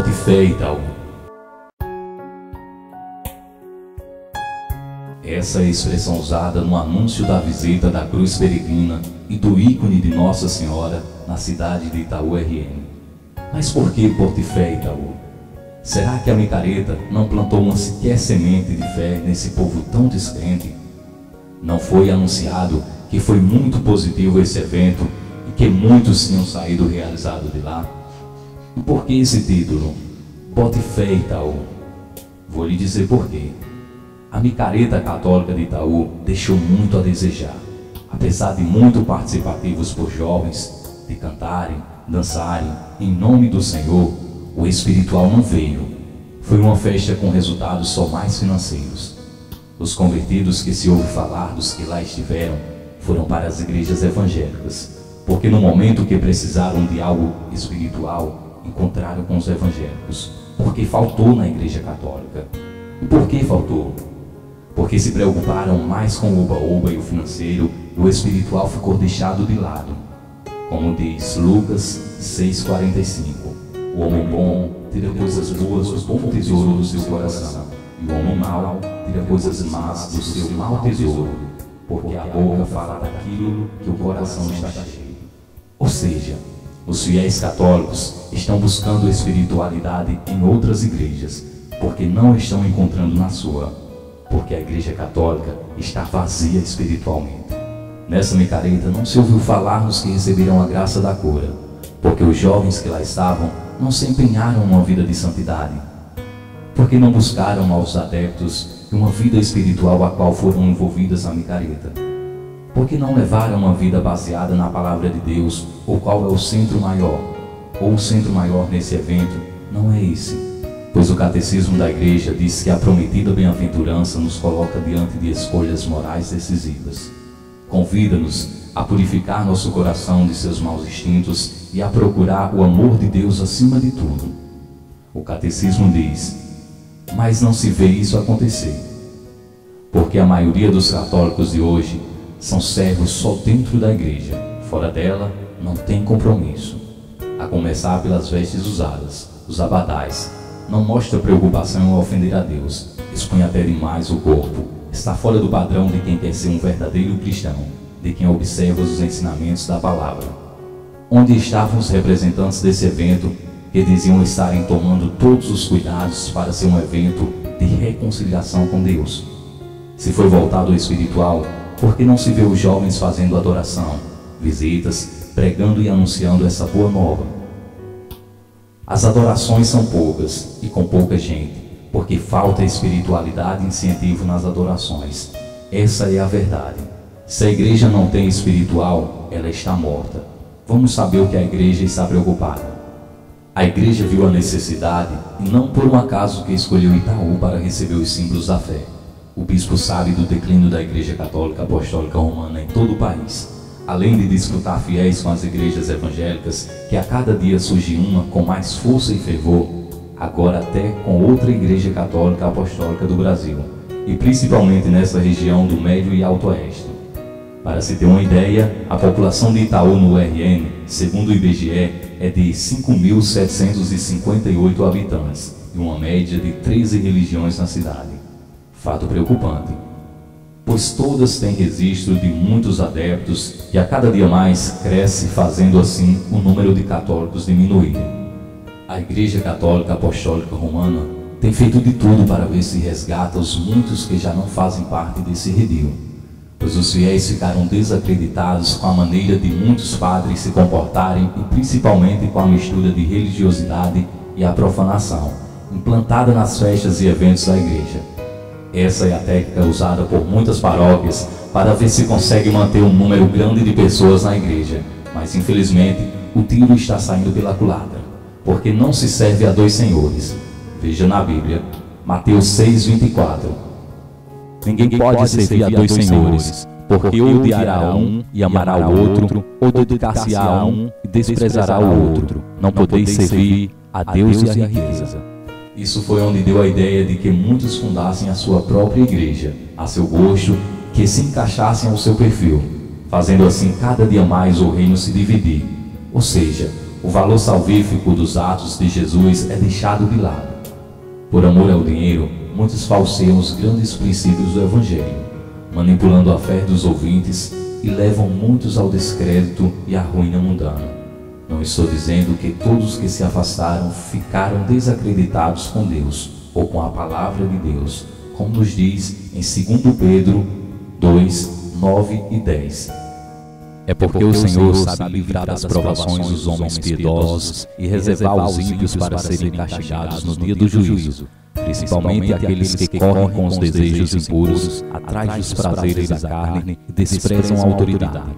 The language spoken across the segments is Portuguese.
Bote fé, Itaú. Essa é a expressão usada no anúncio da visita da cruz peregrina e do ícone de Nossa Senhora na cidade de Itaú RN. Mas por que bote fé, Itaú? Será que a micareta não plantou uma sequer semente de fé nesse povo tão descrente? Não foi anunciado que foi muito positivo esse evento e que muitos tinham saído realizados de lá? E por que esse título? Bote fé, Itaú. Vou lhe dizer por quê. A micareta católica de Itaú deixou muito a desejar. Apesar de muito participativos por jovens, de cantarem, dançarem em nome do Senhor, o espiritual não veio. Foi uma festa com resultados só mais financeiros. Os convertidos que se ouve falar dos que lá estiveram foram para as igrejas evangélicas, porque no momento que precisaram de algo espiritual, encontraram com os evangélicos, porque faltou na igreja católica. E por que faltou? Porque se preocuparam mais com o oba-oba e o financeiro, e o espiritual ficou deixado de lado. Como diz Lucas 6,45, o homem bom tira coisas boas do bom tesouro do seu coração, e o homem mau tira coisas más do seu mau tesouro, porque a boca fala daquilo que o coração está cheio. Ou seja, os fiéis católicos estão buscando espiritualidade em outras igrejas, porque não estão encontrando na sua. Porque a igreja católica está vazia espiritualmente. Nessa micareta não se ouviu falar nos que receberam a graça da cura, porque os jovens que lá estavam não se empenharam numa vida de santidade, porque não buscaram aos adeptos uma vida espiritual a qual foram envolvidas na micareta, porque não levaram uma vida baseada na palavra de Deus, o qual é o centro maior, ou o centro maior nesse evento não é esse. Pois o catecismo da igreja diz que a prometida bem-aventurança nos coloca diante de escolhas morais decisivas. Convida-nos a purificar nosso coração de seus maus instintos e a procurar o amor de Deus acima de tudo. O catecismo diz, mas não se vê isso acontecer, porque a maioria dos católicos de hoje são servos só dentro da igreja, fora dela não tem compromisso. A começar pelas vestes usadas, os abadás. Não mostra preocupação em ofender a Deus, expõe até demais o corpo, está fora do padrão de quem quer ser um verdadeiro cristão, de quem observa os ensinamentos da palavra. Onde estavam os representantes desse evento que diziam estarem tomando todos os cuidados para ser um evento de reconciliação com Deus? Se foi voltado ao espiritual, por que não se vê os jovens fazendo adoração, visitas, pregando e anunciando essa boa nova? As adorações são poucas e com pouca gente, porque falta espiritualidade e incentivo nas adorações. Essa é a verdade. Se a igreja não tem espiritual, ela está morta. Vamos saber o que a igreja está preocupada. A igreja viu a necessidade, e não por um acaso que escolheu Itaú para receber os símbolos da fé. O bispo sabe do declínio da igreja católica apostólica romana em todo o país. Além de disputar fiéis com as igrejas evangélicas, que a cada dia surge uma com mais força e fervor, agora até com outra igreja católica apostólica do Brasil, e principalmente nessa região do Médio e Alto Oeste. Para se ter uma ideia, a população de Itaú no RN, segundo o IBGE, é de 5.758 habitantes, e uma média de 13 religiões na cidade. Fato preocupante, pois todas têm registro de muitos adeptos e a cada dia mais cresce, fazendo assim o número de católicos diminuir. A Igreja Católica Apostólica Romana tem feito de tudo para ver se resgata os muitos que já não fazem parte desse redil, pois os fiéis ficaram desacreditados com a maneira de muitos padres se comportarem e principalmente com a mistura de religiosidade e a profanação, implantada nas festas e eventos da igreja. Essa é a técnica usada por muitas paróquias para ver se consegue manter um número grande de pessoas na igreja, mas infelizmente o tiro está saindo pela culatra, porque não se serve a dois senhores. Veja na Bíblia, Mateus 6,24. Ninguém pode servir a dois senhores, porque ou odiará um e amará o outro, ou dedicar-se-á a um e desprezará o outro. Não podeis servir a Deus e a riqueza. Isso foi onde deu a ideia de que muitos fundassem a sua própria igreja, a seu gosto, que se encaixassem ao seu perfil, fazendo assim cada dia mais o reino se dividir. Ou seja, o valor salvífico dos atos de Jesus é deixado de lado. Por amor ao dinheiro, muitos falseiam os grandes princípios do Evangelho, manipulando a fé dos ouvintes e levam muitos ao descrédito e à ruína mundana. Não estou dizendo que todos que se afastaram ficaram desacreditados com Deus ou com a palavra de Deus, como nos diz em 2 Pedro 2, 9 e 10. É porque o Senhor sabe livrar das provações os homens piedosos e reservar os ímpios para serem castigados no dia do juízo, principalmente aqueles que correm com os desejos impuros atrás dos prazeres da carne e desprezam a autoridade.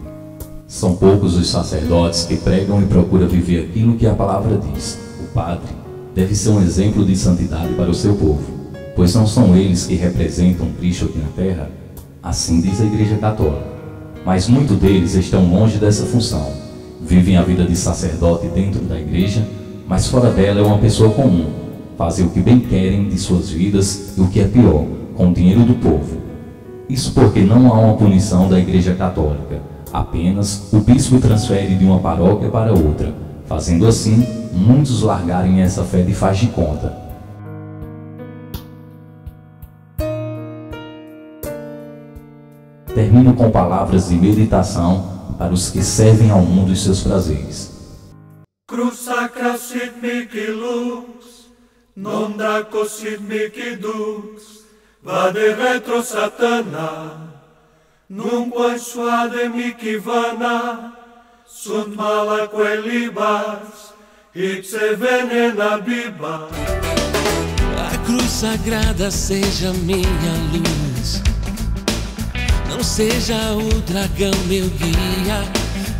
São poucos os sacerdotes que pregam e procuram viver aquilo que a palavra diz. O padre deve ser um exemplo de santidade para o seu povo, pois não são eles que representam Cristo aqui na terra, assim diz a Igreja Católica. Mas muitos deles estão longe dessa função. Vivem a vida de sacerdote dentro da igreja, mas fora dela é uma pessoa comum. Fazem o que bem querem de suas vidas e, o que é pior, com o dinheiro do povo. Isso porque não há uma punição da Igreja Católica. Apenas o bispo transfere de uma paróquia para outra, fazendo assim muitos largarem essa fé de faz de conta. Termino com palavras de meditação para os que servem ao mundo e seus prazeres. Cruz sacra sit mihi lux, non draco sit mihi dux, vade retro satana, nunquam suade mihi vana, sunt malaque libas, ipse venena biba. A cruz sagrada seja minha luz, não seja o dragão meu guia,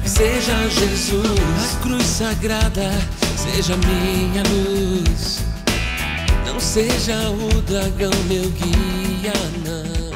seja Jesus. A cruz sagrada seja minha luz, não seja o dragão meu guia, não.